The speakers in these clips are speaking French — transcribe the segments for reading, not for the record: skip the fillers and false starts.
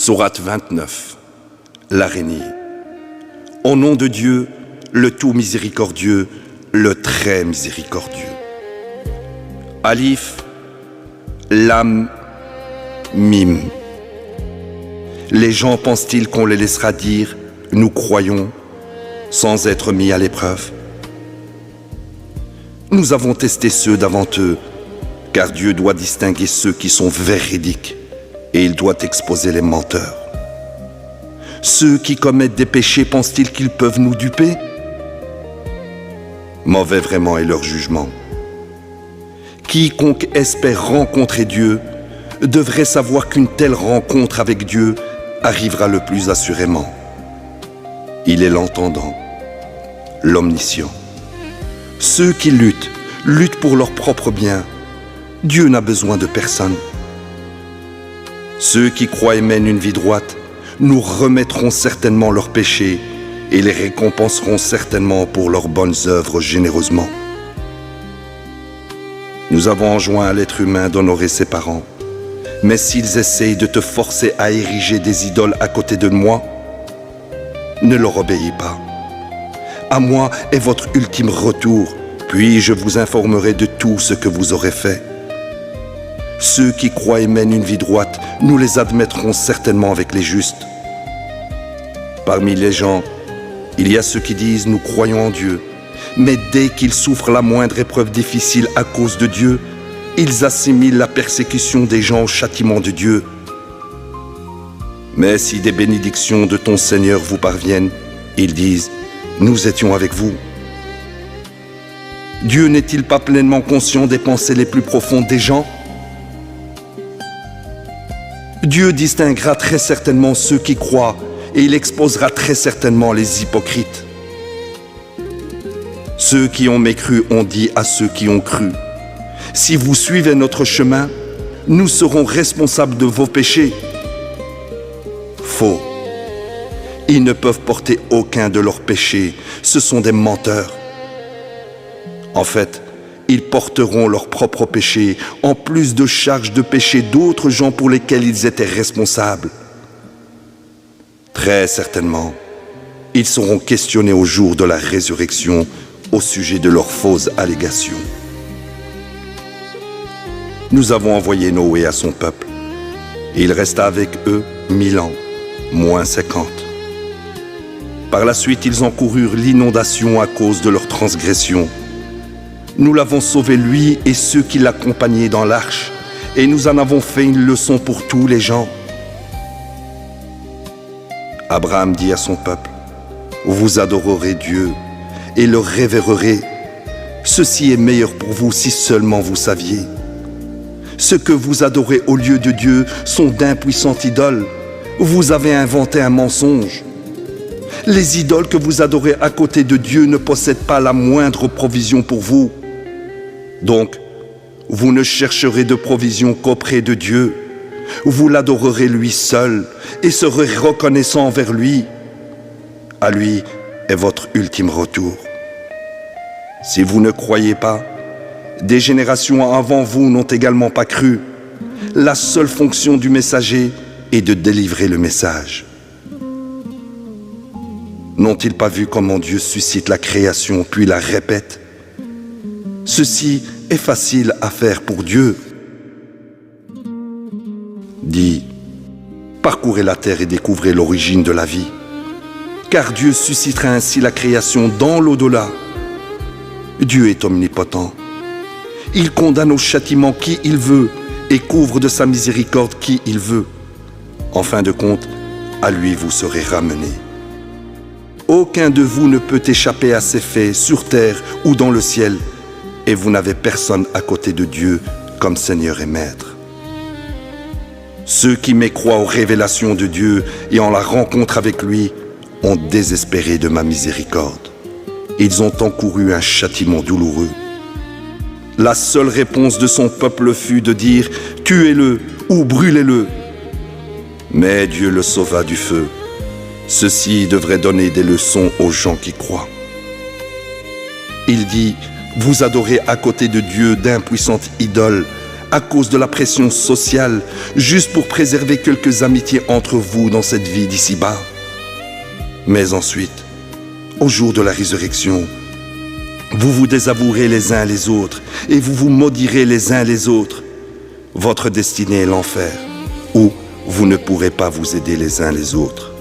Sourate 29, l'araignée. Au nom de Dieu, le tout miséricordieux, le très miséricordieux. Alif, Lam, Mim. Les gens pensent-ils qu'on les laissera dire « nous croyons » sans être mis à l'épreuve? Nous avons testé ceux d'avant eux, car Dieu doit distinguer ceux qui sont véridiques et il doit exposer les menteurs. Ceux qui commettent des péchés pensent-ils qu'ils peuvent nous duper? Mauvais vraiment est leur jugement. Quiconque espère rencontrer Dieu devrait savoir qu'une telle rencontre avec Dieu arrivera le plus assurément. Il est l'entendant, l'omniscient. Ceux qui luttent pour leur propre bien. Dieu n'a besoin de personne. Ceux qui croient et mènent une vie droite nous remettront certainement leurs péchés et les récompenseront certainement pour leurs bonnes œuvres généreusement. Nous avons enjoint à l'être humain d'honorer ses parents, mais s'ils essayent de te forcer à ériger des idoles à côté de moi, ne leur obéis pas. À moi est votre ultime retour, puis je vous informerai de tout ce que vous aurez fait. Ceux qui croient et mènent une vie droite, nous les admettrons certainement avec les justes. Parmi les gens, il y a ceux qui disent « nous croyons en Dieu », mais dès qu'ils souffrent la moindre épreuve difficile à cause de Dieu, ils assimilent la persécution des gens au châtiment de Dieu. Mais si des bénédictions de ton Seigneur vous parviennent, ils disent « nous étions avec vous ». Dieu n'est-il pas pleinement conscient des pensées les plus profondes des gens? Dieu distinguera très certainement ceux qui croient et il exposera très certainement les hypocrites. Ceux qui ont mécru ont dit à ceux qui ont cru, « Si vous suivez notre chemin, nous serons responsables de vos péchés. » Faux. Ils ne peuvent porter aucun de leurs péchés, ce sont des menteurs. En fait, ils porteront leurs propres péchés, en plus de charges de péché d'autres gens pour lesquels ils étaient responsables. Très certainement, ils seront questionnés au jour de la résurrection au sujet de leurs fausses allégations. Nous avons envoyé Noé à son peuple, et il resta avec eux 1000 ans, moins 50. Par la suite, ils encoururent l'inondation à cause de leur transgression. Nous l'avons sauvé lui et ceux qui l'accompagnaient dans l'arche, et nous en avons fait une leçon pour tous les gens. Abraham dit à son peuple, « Vous adorerez Dieu et le révérerez. Ceci est meilleur pour vous si seulement vous saviez. Ce que vous adorez au lieu de Dieu sont d'impuissantes idoles. Vous avez inventé un mensonge. Les idoles que vous adorez à côté de Dieu ne possèdent pas la moindre provision pour vous. Donc, vous ne chercherez de provision qu'auprès de Dieu. Vous l'adorerez lui seul et serez reconnaissant envers lui. À lui est votre ultime retour. Si vous ne croyez pas, des générations avant vous n'ont également pas cru. La seule fonction du messager est de délivrer le message. N'ont-ils pas vu comment Dieu suscite la création puis la répète? Ceci est facile à faire pour Dieu. Dis, parcourez la terre et découvrez l'origine de la vie, car Dieu suscitera ainsi la création dans l'au-delà. Dieu est omnipotent. Il condamne au châtiment qui il veut et couvre de sa miséricorde qui il veut. En fin de compte, à lui vous serez ramenés. Aucun de vous ne peut échapper à ses faits sur terre ou dans le ciel, et vous n'avez personne à côté de Dieu comme Seigneur et Maître. Ceux qui mécroient aux révélations de Dieu et en la rencontre avec lui ont désespéré de ma miséricorde. Ils ont encouru un châtiment douloureux. La seule réponse de son peuple fut de dire « Tuez-le ou brûlez-le ». Mais Dieu le sauva du feu. Ceci devrait donner des leçons aux gens qui croient. Il dit « Vous adorez à côté de Dieu d'impuissantes idoles, à cause de la pression sociale, juste pour préserver quelques amitiés entre vous dans cette vie d'ici-bas. Mais ensuite, au jour de la résurrection, vous vous désavouerez les uns les autres et vous vous maudirez les uns les autres. Votre destinée est l'enfer, où vous ne pourrez pas vous aider les uns les autres.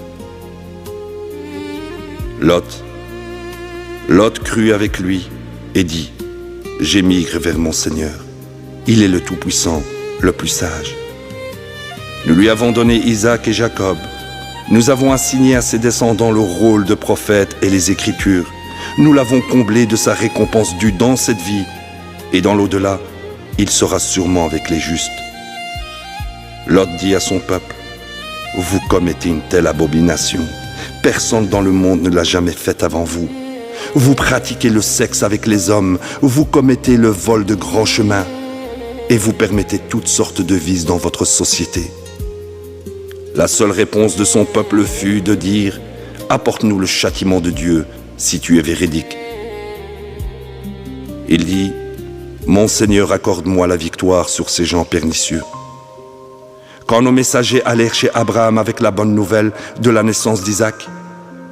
Lot crut avec lui et dit, « J'émigre vers mon Seigneur. Il est le Tout-Puissant, le plus sage. Nous lui avons donné Isaac et Jacob. Nous avons assigné à ses descendants le rôle de prophète et les Écritures. Nous l'avons comblé de sa récompense due dans cette vie. Et dans l'au-delà, il sera sûrement avec les justes. » Lot dit à son peuple, « Vous commettez une telle abomination. Personne dans le monde ne l'a jamais faite avant vous. Vous pratiquez le sexe avec les hommes, vous commettez le vol de grands chemins et vous permettez toutes sortes de vices dans votre société. » La seule réponse de son peuple fut de dire, « Apporte-nous le châtiment de Dieu si tu es véridique. » Il dit, « Mon Seigneur, accorde-moi la victoire sur ces gens pernicieux. » Quand nos messagers allèrent chez Abraham avec la bonne nouvelle de la naissance d'Isaac,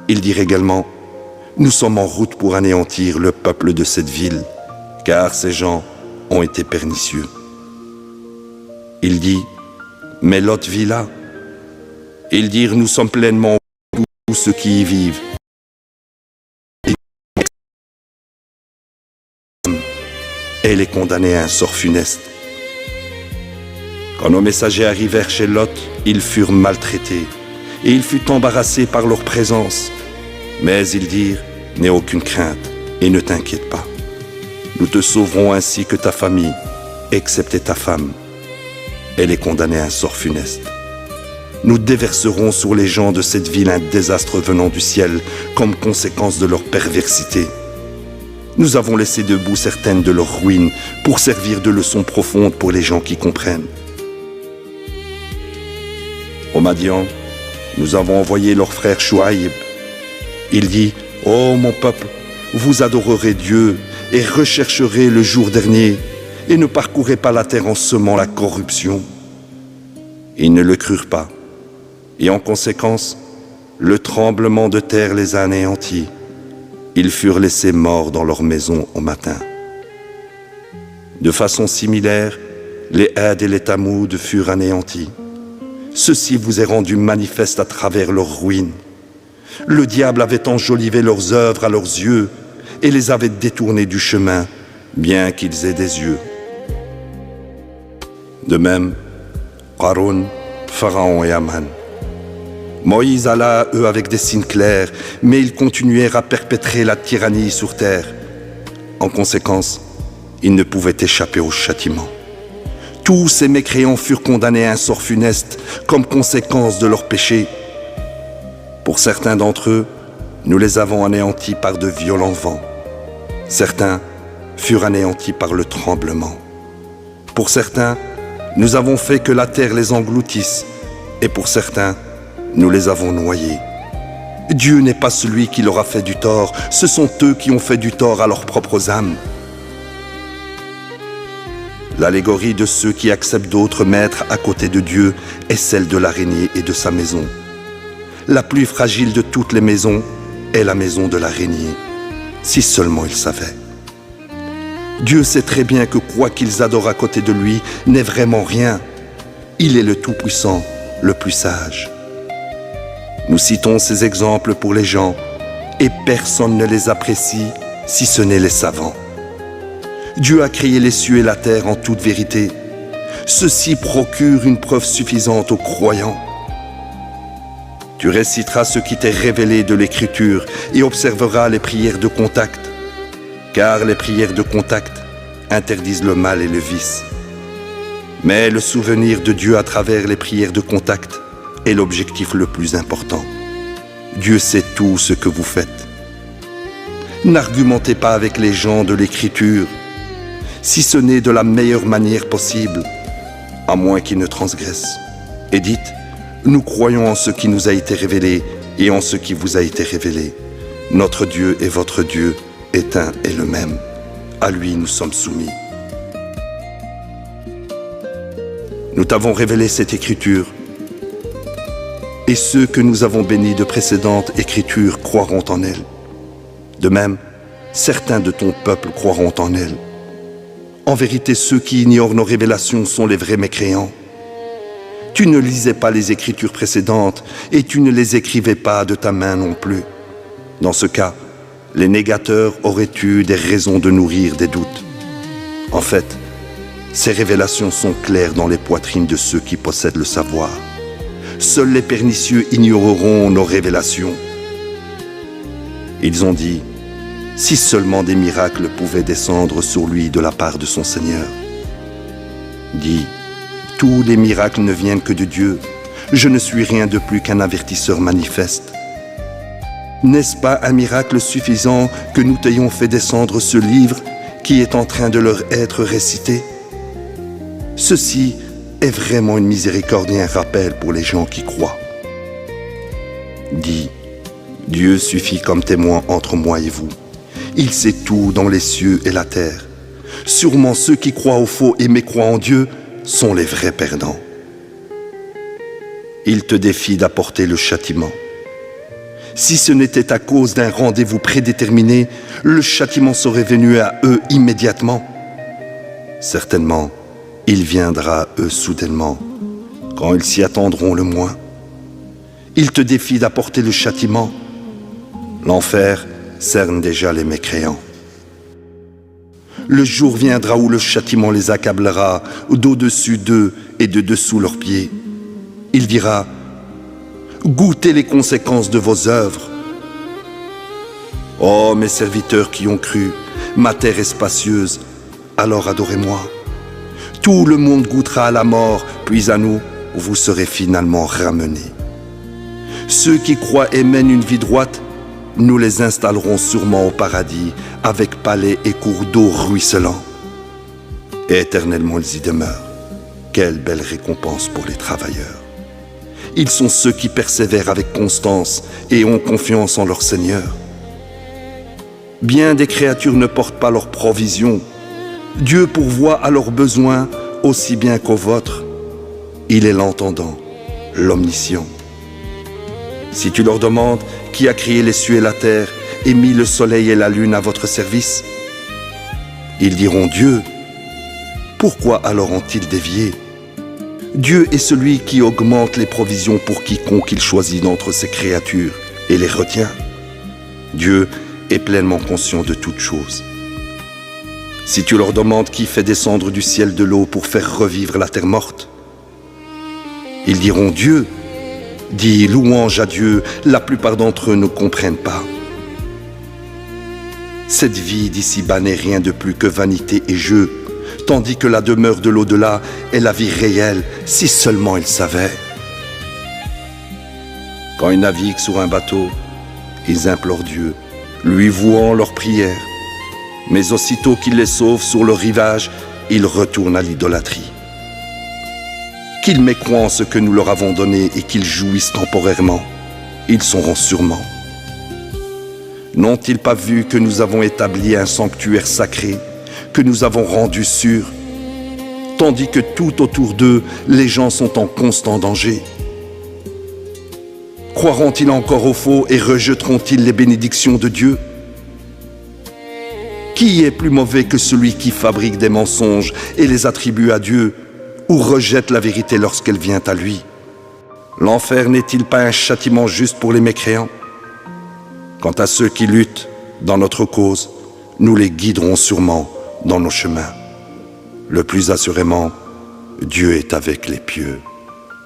ils dirent également, « Nous sommes en route pour anéantir le peuple de cette ville, car ces gens ont été pernicieux. » Il dit, « Mais Lot vit là. » Ils dirent, « Nous sommes pleinement tous ceux qui y vivent. » Elle est condamnée à un sort funeste. Quand nos messagers arrivèrent chez Lot, ils furent maltraités et il fut embarrassé par leur présence. Mais ils dirent, « N'aie aucune crainte et ne t'inquiète pas. Nous te sauverons ainsi que ta famille, excepté ta femme. Elle est condamnée à un sort funeste. Nous déverserons sur les gens de cette ville un désastre venant du ciel comme conséquence de leur perversité. Nous avons laissé debout certaines de leurs ruines pour servir de leçon profonde pour les gens qui comprennent. Au Madian, nous avons envoyé leur frère Chouaïb. Il dit, « Ô mon peuple, vous adorerez Dieu et rechercherez le jour dernier et ne parcourez pas la terre en semant la corruption. » Ils ne le crurent pas et en conséquence, le tremblement de terre les a anéantis. Ils furent laissés morts dans leur maison au matin. De façon similaire, les Had et les Tamoud furent anéantis. Ceci vous est rendu manifeste à travers leurs ruines. Le diable avait enjolivé leurs œuvres à leurs yeux et les avait détournés du chemin, bien qu'ils aient des yeux. De même, Qarun, Pharaon et Aman. Moïse alla à eux avec des signes clairs, mais ils continuèrent à perpétrer la tyrannie sur terre. En conséquence, ils ne pouvaient échapper au châtiment. Tous ces mécréants furent condamnés à un sort funeste comme conséquence de leurs péchés. Pour certains d'entre eux, nous les avons anéantis par de violents vents. Certains furent anéantis par le tremblement. Pour certains, nous avons fait que la terre les engloutisse, et pour certains, nous les avons noyés. Dieu n'est pas celui qui leur a fait du tort, ce sont eux qui ont fait du tort à leurs propres âmes. L'allégorie de ceux qui acceptent d'autres maîtres à côté de Dieu est celle de l'araignée et de sa maison. La plus fragile de toutes les maisons est la maison de l'araignée, si seulement ils savaient. Dieu sait très bien que quoi qu'ils adorent à côté de lui n'est vraiment rien. Il est le Tout-Puissant, le plus sage. Nous citons ces exemples pour les gens et personne ne les apprécie si ce n'est les savants. Dieu a créé les cieux et la terre en toute vérité. Ceci procure une preuve suffisante aux croyants. Tu réciteras ce qui t'est révélé de l'Écriture et observeras les prières de contact, car les prières de contact interdisent le mal et le vice. Mais le souvenir de Dieu à travers les prières de contact est l'objectif le plus important. Dieu sait tout ce que vous faites. N'argumentez pas avec les gens de l'Écriture, si ce n'est de la meilleure manière possible, à moins qu'ils ne transgressent. Et dites, nous croyons en ce qui nous a été révélé et en ce qui vous a été révélé. Notre Dieu et votre Dieu est un et le même. À lui nous sommes soumis. Nous t'avons révélé cette écriture, et ceux que nous avons bénis de précédentes écritures croiront en elle. De même, certains de ton peuple croiront en elle. En vérité, ceux qui ignorent nos révélations sont les vrais mécréants. Tu ne lisais pas les écritures précédentes et tu ne les écrivais pas de ta main non plus. Dans ce cas, les négateurs auraient eu des raisons de nourrir des doutes. En fait, ces révélations sont claires dans les poitrines de ceux qui possèdent le savoir. Seuls les pernicieux ignoreront nos révélations. Ils ont dit, si seulement des miracles pouvaient descendre sur lui de la part de son Seigneur. Dis, tous les miracles ne viennent que de Dieu. Je ne suis rien de plus qu'un avertisseur manifeste. N'est-ce pas un miracle suffisant que nous t'ayons fait descendre ce livre qui est en train de leur être récité? Ceci est vraiment une miséricorde et un rappel pour les gens qui croient. Dis, Dieu suffit comme témoin entre moi et vous. Il sait tout dans les cieux et la terre. Sûrement ceux qui croient au faux et mécroient en Dieu sont les vrais perdants. Il te défie d'apporter le châtiment. Si ce n'était à cause d'un rendez-vous prédéterminé, le châtiment serait venu à eux immédiatement. Certainement, il viendra à eux soudainement, quand ils s'y attendront le moins. Il te défie d'apporter le châtiment. L'enfer cerne déjà les mécréants. Le jour viendra où le châtiment les accablera d'au-dessus d'eux et de dessous leurs pieds. Il dira, goûtez les conséquences de vos œuvres. Oh, mes serviteurs qui ont cru, ma terre est spacieuse, alors adorez-moi. Tout le monde goûtera à la mort, puis à nous, vous serez finalement ramenés. Ceux qui croient et mènent une vie droite, nous les installerons sûrement au paradis, avec palais et cours d'eau ruisselants. Et éternellement ils y demeurent. Quelle belle récompense pour les travailleurs. Ils sont ceux qui persévèrent avec constance et ont confiance en leur Seigneur. Bien des créatures ne portent pas leurs provisions. Dieu pourvoit à leurs besoins aussi bien qu'aux vôtres. Il est l'entendant, l'omniscient. Si tu leur demandes qui a créé les cieux et la terre et mis le soleil et la lune à votre service, ils diront Dieu. Pourquoi alors ont-ils dévié? Dieu est celui qui augmente les provisions pour quiconque il choisit d'entre ses créatures et les retient. Dieu est pleinement conscient de toutes choses. Si tu leur demandes qui fait descendre du ciel de l'eau pour faire revivre la terre morte, ils diront Dieu. Dis louange à Dieu, la plupart d'entre eux ne comprennent pas. Cette vie d'ici-bas n'est rien de plus que vanité et jeu, tandis que la demeure de l'au-delà est la vie réelle, si seulement ils savaient. Quand ils naviguent sur un bateau, ils implorent Dieu, lui vouant leurs prières. Mais aussitôt qu'il les sauve sur le rivage, ils retournent à l'idolâtrie. Qu'ils mécroient en ce que nous leur avons donné et qu'ils jouissent temporairement, ils sauront sûrement. N'ont-ils pas vu que nous avons établi un sanctuaire sacré, que nous avons rendu sûr, tandis que tout autour d'eux, les gens sont en constant danger? Croiront-ils encore au faux et rejetteront-ils les bénédictions de Dieu? Qui est plus mauvais que celui qui fabrique des mensonges et les attribue à Dieu, ou rejette la vérité lorsqu'elle vient à lui? L'enfer n'est-il pas un châtiment juste pour les mécréants? Quant à ceux qui luttent dans notre cause, nous les guiderons sûrement dans nos chemins. Le plus assurément, Dieu est avec les pieux.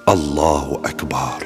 Allahu Akbar.